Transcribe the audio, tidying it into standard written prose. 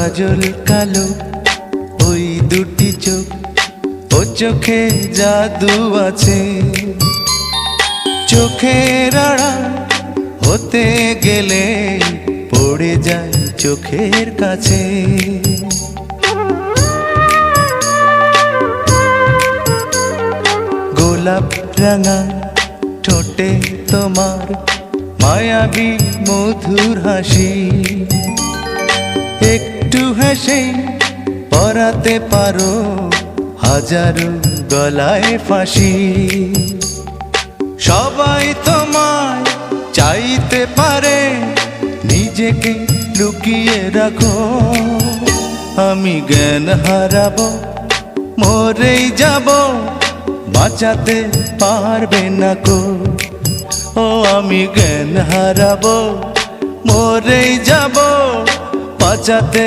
কাজল কালো ওই দুটি চোখ, ও চোখে জাদু আছে। চোখের আড়াল হতে গেলে পড়ে যায় চোখের কাছে। গোলাপ রাঙা ঠোঁটে তোমার মায়াবী মধুর হাসি, একটু হেসে পরাতে পারো হাজারো গলায় ফাঁসি। সবাই তোমায় চাইতে পারে, নিজেকে লুকিয়ে রাখো। আমি জ্ঞান হারাবো, মরেই যাব, বাঁচাতে পারবে না কো। ও আমি জ্ঞান হারাবো, মরেই যাব, বাঁচাতে